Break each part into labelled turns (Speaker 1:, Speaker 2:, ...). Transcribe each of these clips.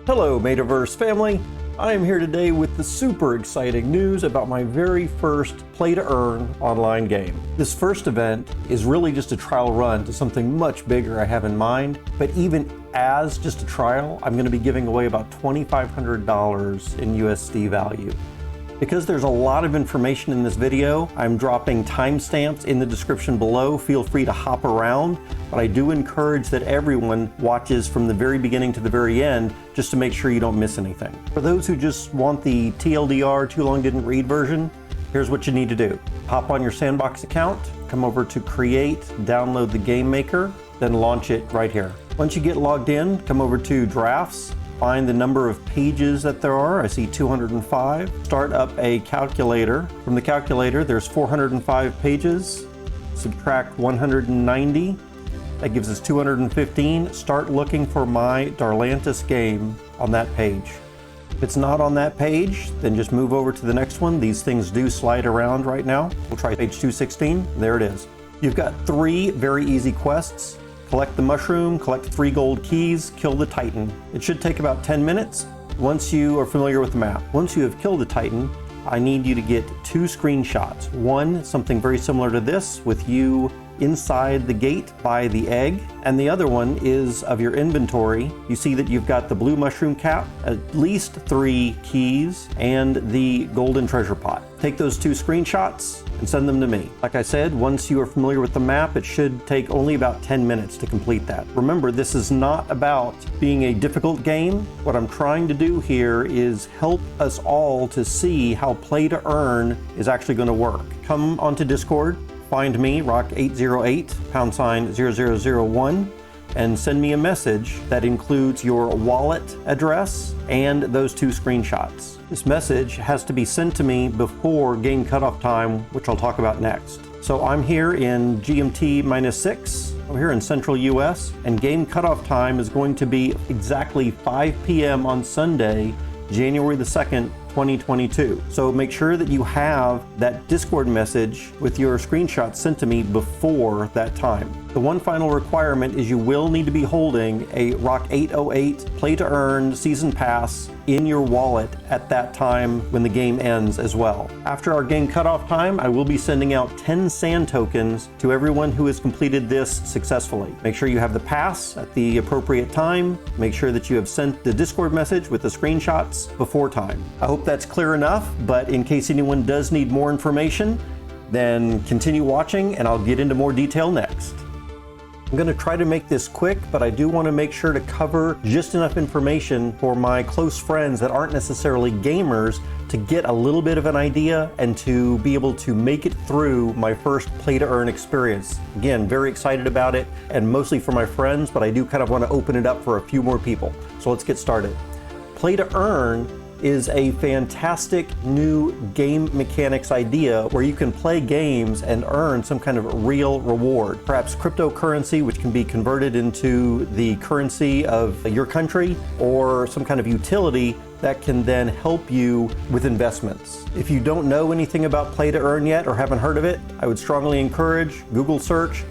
Speaker 1: Hello Metaverse family, I am here today with the super exciting news about my very first play-to-earn online game. This first event is really just a trial run to something much bigger I have in mind, but even as just a trial, I'm going to be giving away about $2,500 in USD value. Because there's a lot of information in this video, I'm dropping timestamps in the description below. Feel free to hop around, but I do encourage that everyone watches from the very beginning to the very end just to make sure you don't miss anything. For those who just want the TLDR, too long didn't read version, here's what you need to do. Hop on your Sandbox account, come over to Create, download the game maker, then launch it right here. Once you get logged in, come over to Drafts, find the number of pages that there are. I see 205. Start up a calculator. From the calculator, there's 405 pages. Subtract 190. That gives us 215. Start looking for my Darlantus game on that page. If it's not on that page, then just move over to the next one. These things do slide around right now. We'll try page 216. There it is. You've got 3 very easy quests. Collect the mushroom, collect 3 gold keys, kill the Titan. It should take about 10 minutes once you are familiar with the map. Once you have killed the Titan, I need you to get 2 screenshots. One, something very similar to this with you inside the gate by the egg, and the other one is of your inventory. You see that you've got the blue mushroom cap, at least 3 keys, and the golden treasure pot. Take those 2 screenshots and send them to me. Like I said, once you are familiar with the map, it should take only about 10 minutes to complete that. Remember, this is not about being a difficult game. What I'm trying to do here is help us all to see how play to earn is actually going to work. Come onto Discord, find me, rock808, #0001, and send me a message that includes your wallet address and those 2 screenshots. This message has to be sent to me before game cutoff time, which I'll talk about next. So I'm here in GMT -6. I'm here in Central US, and game cutoff time is going to be exactly 5 p.m. on Sunday, January the 2nd, 2022. So make sure that you have that Discord message with your screenshots sent to me before that time. The one final requirement is you will need to be holding a rock808 Play to Earn Season Pass in your wallet at that time when the game ends as well. After our game cutoff time, I will be sending out 10 sand tokens to everyone who has completed this successfully. Make sure you have the pass at the appropriate time. Make sure that you have sent the Discord message with the screenshots before time. I hope that's clear enough, but in case anyone does need more information, then continue watching and I'll get into more detail next. I'm going to try to make this quick, but I do want to make sure to cover just enough information for my close friends that aren't necessarily gamers to get a little bit of an idea and to be able to make it through my first play to earn experience. Again, very excited about it, and mostly for my friends, but I do kind of want to open it up for a few more people. So let's get started. Play to earn is a fantastic new game mechanics idea where you can play games and earn some kind of real reward. Perhaps cryptocurrency, which can be converted into the currency of your country, or some kind of utility that can then help you with investments. If you don't know anything about Play to Earn yet or haven't heard of it, I would strongly encourage Google search,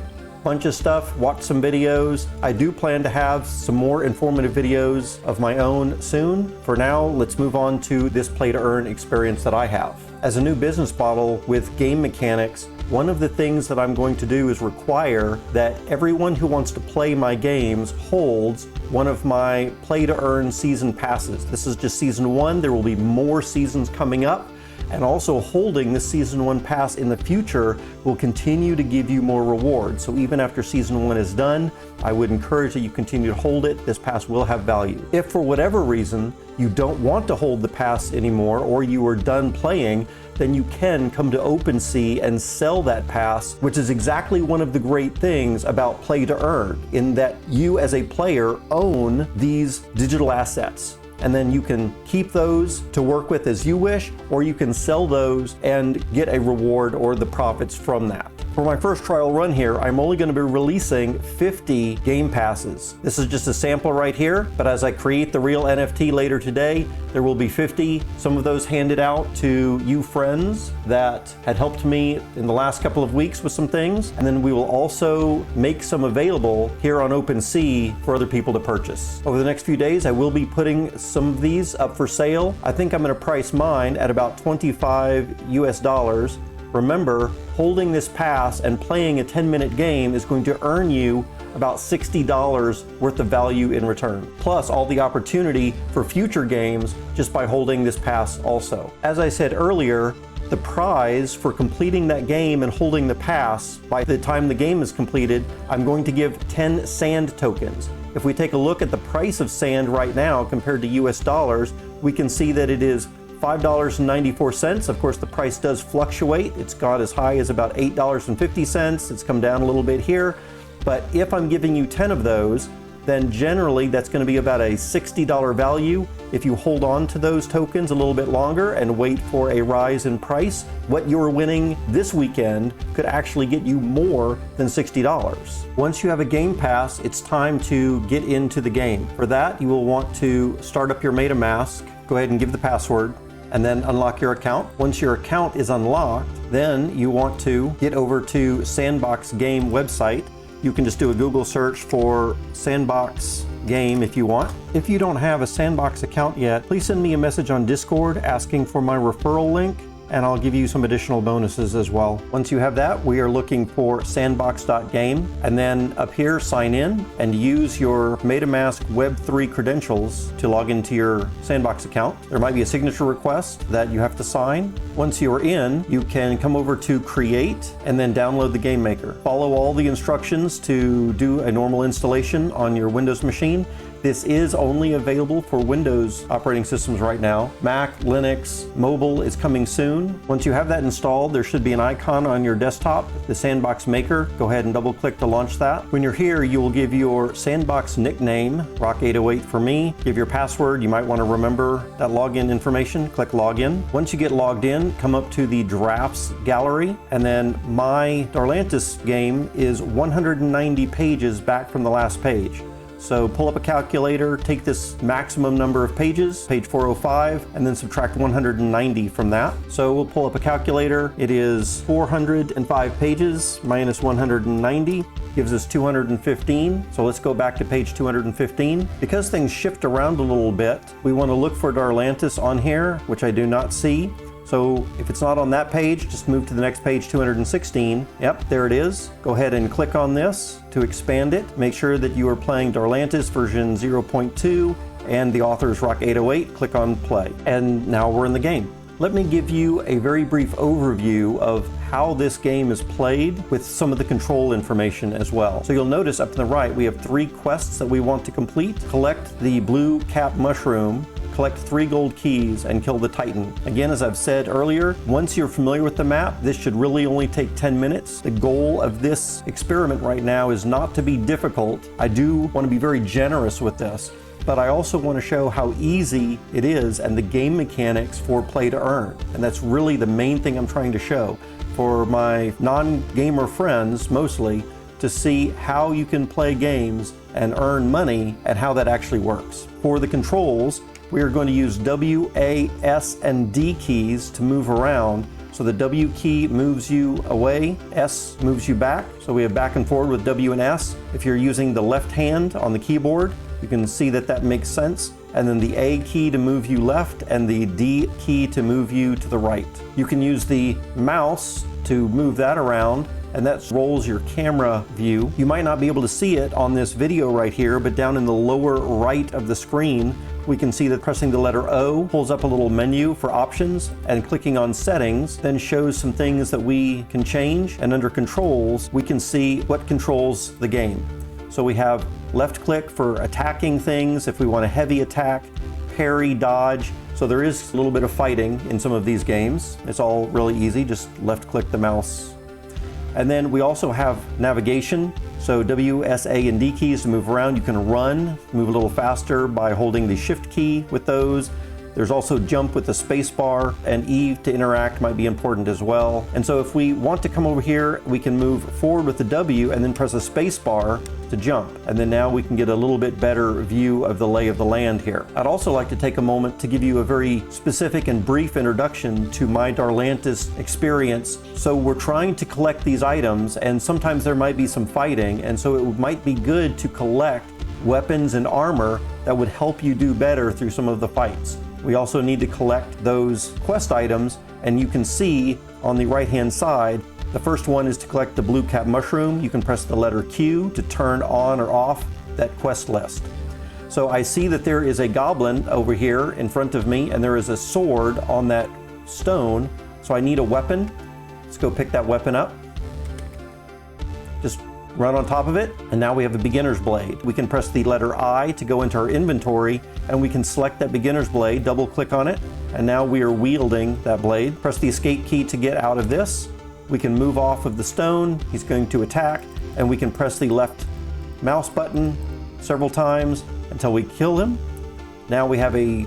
Speaker 1: bunch of stuff, watch some videos. I do plan to have some more informative videos of my own soon. For now, let's move on to this play to earn experience that I have. As a new business model with game mechanics, one of the things that I'm going to do is require that everyone who wants to play my games holds one of my play to earn season passes. This is just season 1. There will be more seasons coming up. And also holding this Season 1 pass in the future will continue to give you more rewards. So even after Season 1 is done, I would encourage that you continue to hold it. This pass will have value. If for whatever reason you don't want to hold the pass anymore, or you are done playing, then you can come to OpenSea and sell that pass, which is exactly one of the great things about Play to Earn, in that you as a player own these digital assets. And then you can keep those to work with as you wish, or you can sell those and get a reward or the profits from that. For my first trial run here, I'm only going to be releasing 50 game passes. This is just a sample right here, but as I create the real NFT later today, there will be 50. Some of those handed out to you friends that had helped me in the last couple of weeks with some things. And then we will also make some available here on OpenSea for other people to purchase. Over the next few days, I will be putting some of these up for sale. I think I'm going to price mine at about $25 US. Remember, holding this pass and playing a 10-minute game is going to earn you about $60 worth of value in return, plus all the opportunity for future games just by holding this pass also. As I said earlier, the prize for completing that game and holding the pass, by the time the game is completed, I'm going to give 10 sand tokens. If we take a look at the price of sand right now compared to US dollars, we can see that it is $5.94. Of course, the price does fluctuate. It's got as high as about $8.50. It's come down a little bit here. But if I'm giving you 10 of those, then generally that's going to be about a $60 value. If you hold on to those tokens a little bit longer and wait for a rise in price, what you're winning this weekend could actually get you more than $60. Once you have a game pass, it's time to get into the game. For that, you will want to start up your MetaMask, go ahead and give the password, and then unlock your account. Once your account is unlocked, then you want to get over to Sandbox game website. You can just do a Google search for Sandbox game if you want. If you don't have a Sandbox account yet, please send me a message on Discord asking for my referral link, and I'll give you some additional bonuses as well. Once you have that, we are looking for sandbox.game, and then up here, sign in and use your MetaMask Web3 credentials to log into your Sandbox account. There might be a signature request that you have to sign. Once you're in, you can come over to create and then download the game maker. Follow all the instructions to do a normal installation on your Windows machine. This is only available for Windows operating systems right now. Mac, Linux, mobile is coming soon. Once you have that installed, there should be an icon on your desktop, the Sandbox Maker. Go ahead and double click to launch that. When you're here, you will give your Sandbox nickname, rock808 for me. Give your password. You might want to remember that login information. Click login. Once you get logged in, come up to the drafts gallery, and then my Darlantus game is 190 pages back from the last page. So pull up a calculator, take this maximum number of pages, page 405, and then subtract 190 from that. So we'll pull up a calculator. It is 405 pages minus 190 gives us 215. So let's go back to page 215. Because things shift around a little bit, we want to look for Darlantus on here, which I do not see. So if it's not on that page, just move to the next page, 216. Yep, there it is. Go ahead and click on this to expand it. Make sure that you are playing Darlantus version 0.2 and the author is rock808. Click on play. And now we're in the game. Let me give you a very brief overview of how this game is played with some of the control information as well. So you'll notice up to the right, we have 3 quests that we want to complete. Collect the blue cap mushroom, collect 3 gold keys, and kill the Titan. Again, as I've said earlier, once you're familiar with the map, this should really only take 10 minutes. The goal of this experiment right now is not to be difficult. I do want to be very generous with this, but I also want to show how easy it is and the game mechanics for play to earn. And that's really the main thing I'm trying to show for my non-gamer friends mostly, to see how you can play games and earn money and how that actually works. For the controls, we are going to use W, A, S, and D keys to move around. So the W key moves you away, S moves you back. So we have back and forward with W and S. If you're using the left hand on the keyboard, you can see that that makes sense. And then the A key to move you left and the D key to move you to the right. You can use the mouse to move that around, and that rolls your camera view. You might not be able to see it on this video right here, but down in the lower right of the screen, we can see that pressing the letter O pulls up a little menu for options, and clicking on settings then shows some things that we can change. And under controls, we can see what controls the game. So we have left click for attacking things if we want a heavy attack, parry, dodge. So there is a little bit of fighting in some of these games. It's all really easy, just left click the mouse. And then we also have navigation. So W, S, A, and D keys to move around. You can run, move a little faster by holding the shift key with those. There's also jump with the space bar, and E to interact might be important as well. And so if we want to come over here, we can move forward with the W and then press a space bar to jump. And then now we can get a little bit better view of the lay of the land here. I'd also like to take a moment to give you a very specific and brief introduction to my Darlantus experience. So we're trying to collect these items, and sometimes there might be some fighting, and so it might be good to collect weapons and armor that would help you do better through some of the fights. We also need to collect those quest items, and you can see on the right hand side, the first one is to collect the blue cap mushroom. You can press the letter Q to turn on or off that quest list. So I see that there is a goblin over here in front of me, and there is a sword on that stone. So I need a weapon. Let's go pick that weapon up. Just run on top of it, and now we have a beginner's blade. We can press the letter I to go into our inventory, and we can select that beginner's blade, double click on it, and now we are wielding that blade. Press the escape key to get out of this. We can move off of the stone. He's going to attack, and we can press the left mouse button several times until we kill him. Now we have a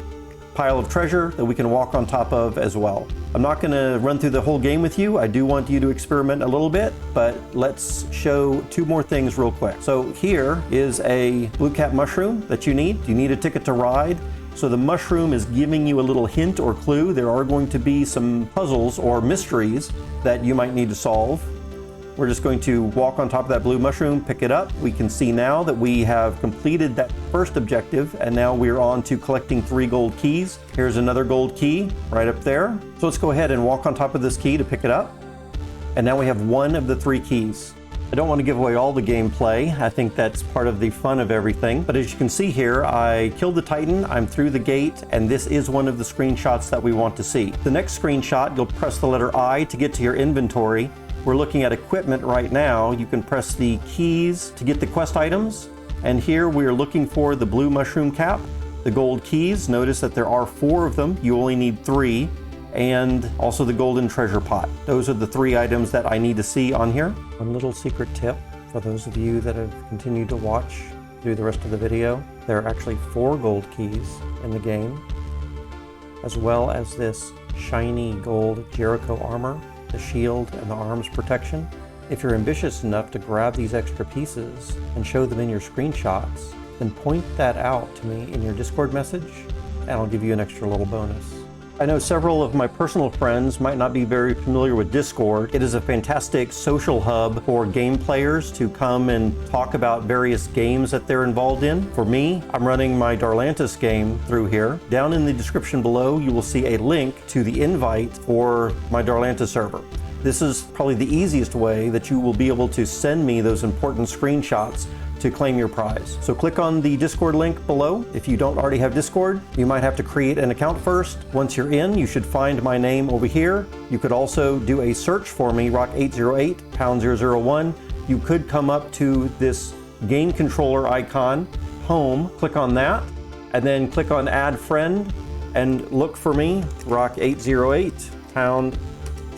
Speaker 1: pile of treasure that we can walk on top of as well. I'm not going to run through the whole game with you. I do want you to experiment a little bit, but let's show two more things real quick. So here is a blue cap mushroom that you need. You need a ticket to ride. So the mushroom is giving you a little hint or clue. There are going to be some puzzles or mysteries that you might need to solve. We're just going to walk on top of that blue mushroom, pick it up. We can see now that we have completed that first objective, and now we're on to collecting 3 gold keys. Here's another gold key right up there. So let's go ahead and walk on top of this key to pick it up. And now we have 1 of the 3 keys. I don't want to give away all the gameplay. I think that's part of the fun of everything. But as you can see here, I killed the Titan, I'm through the gate, and this is one of the screenshots that we want to see. The next screenshot, you'll press the letter I to get to your inventory. We're looking at equipment right now. You can press the keys to get the quest items. And here we are looking for the blue mushroom cap, the gold keys. Notice that there are 4 of them. You only need 3. And also the golden treasure pot. Those are the 3 items that I need to see on here. One little secret tip for those of you that have continued to watch through the rest of the video. There are actually 4 gold keys in the game, as well as this shiny gold Jericho armor, the shield and the arms protection. If you're ambitious enough to grab these extra pieces and show them in your screenshots, then point that out to me in your Discord message, and I'll give you an extra little bonus. I know several of my personal friends might not be very familiar with Discord. It is a fantastic social hub for game players to come and talk about various games that they're involved in. For me, I'm running my Darlantus game through here. Down in the description below, you will see a link to the invite for my Darlantus server. This is probably the easiest way that you will be able to send me those important screenshots to claim your prize. So click on the Discord link below. If you don't already have Discord, you might have to create an account first. Once you're in, you should find my name over here. You could also do a search for me, rock808, pound 001. You could come up to this game controller icon, home, click on that, and then click on add friend and look for me, rock808, pound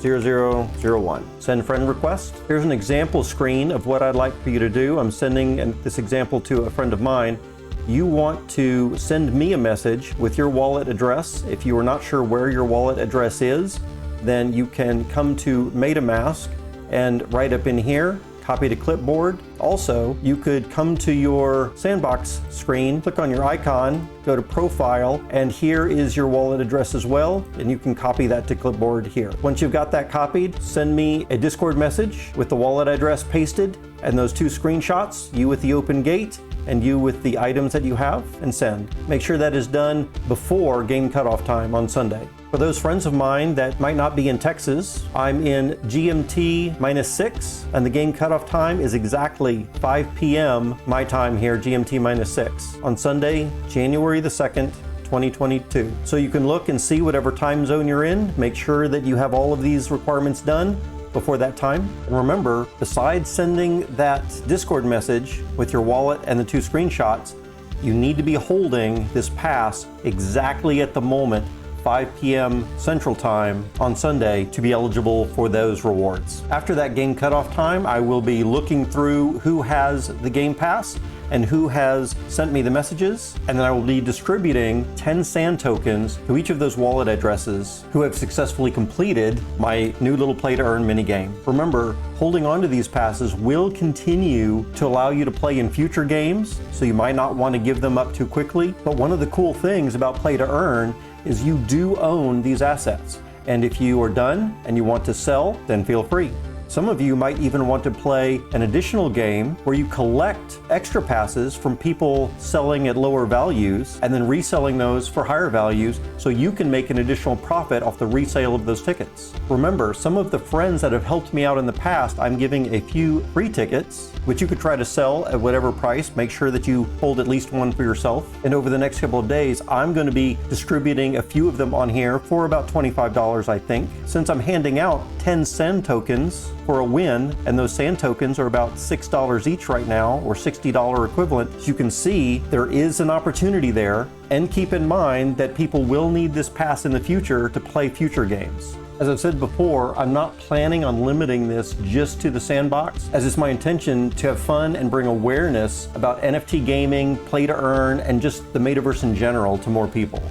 Speaker 1: 0001. Send friend request. Here's an example screen of what I'd like for you to do. I'm sending this example to a friend of mine. You want to send me a message with your wallet address. If you are not sure where your wallet address is, then you can come to MetaMask and right up in here, copy to clipboard. Also, you could come to your Sandbox screen, click on your icon, go to profile, and here is your wallet address as well, and you can copy that to clipboard here. Once you've got that copied, send me a Discord message with the wallet address pasted and those 2 screenshots, you with the open gate and you with the items that you have, and send. Make sure that is done before game cutoff time on Sunday. For those friends of mine that might not be in Texas, I'm in GMT -6, and the game cutoff time is exactly 5 p.m. my time here, GMT -6, on Sunday, January the 2nd, 2022. So you can look and see whatever time zone you're in. Make sure that you have all of these requirements done before that time. And remember, besides sending that Discord message with your wallet and the 2 screenshots, you need to be holding this pass exactly at the moment 5 p.m. Central Time on Sunday to be eligible for those rewards. After that game cutoff time, I will be looking through who has the Game Pass, and who has sent me the messages, and then I will be distributing 10 sand tokens to each of those wallet addresses who have successfully completed my new little play-to-earn minigame. Remember, holding on to these passes will continue to allow you to play in future games, so you might not want to give them up too quickly. But one of the cool things about play-to-earn is you do own these assets. And if you are done and you want to sell, then feel free. Some of you might even want to play an additional game where you collect extra passes from people selling at lower values and then reselling those for higher values so you can make an additional profit off the resale of those tickets. Remember, some of the friends that have helped me out in the past, I'm giving a few free tickets, which you could try to sell at whatever price. Make sure that you hold at least one for yourself. And over the next couple of days, I'm going to be distributing a few of them on here for about $25, I think. Since I'm handing out 10 sand tokens for a win, and those sand tokens are about $6 each right now, or $60 equivalent. As you can see, there is an opportunity there, and keep in mind that people will need this pass in the future to play future games. As I've said before, I'm not planning on limiting this just to the Sandbox, as it's my intention to have fun and bring awareness about NFT gaming, play to earn, and just the metaverse in general to more people.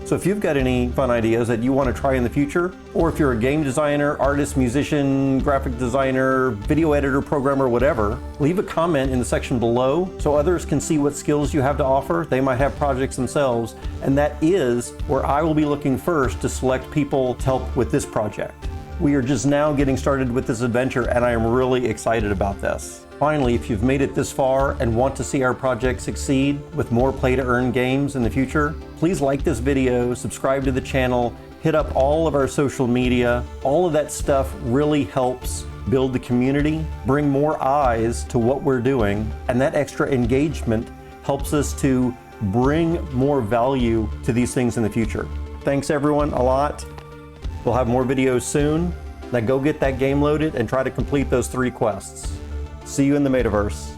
Speaker 1: So if you've got any fun ideas that you want to try in the future, or if you're a game designer, artist, musician, graphic designer, video editor, programmer, whatever, leave a comment in the section below so others can see what skills you have to offer. They might have projects themselves, and that is where I will be looking first to select people to help with this project. We are just now getting started with this adventure, and I am really excited about this. Finally, if you've made it this far and want to see our project succeed with more play-to-earn games in the future, please like this video, subscribe to the channel, hit up all of our social media. All of that stuff really helps build the community, bring more eyes to what we're doing, and that extra engagement helps us to bring more value to these things in the future. Thanks everyone a lot. We'll have more videos soon. Now go get that game loaded and try to complete those 3 quests. See you in the metaverse.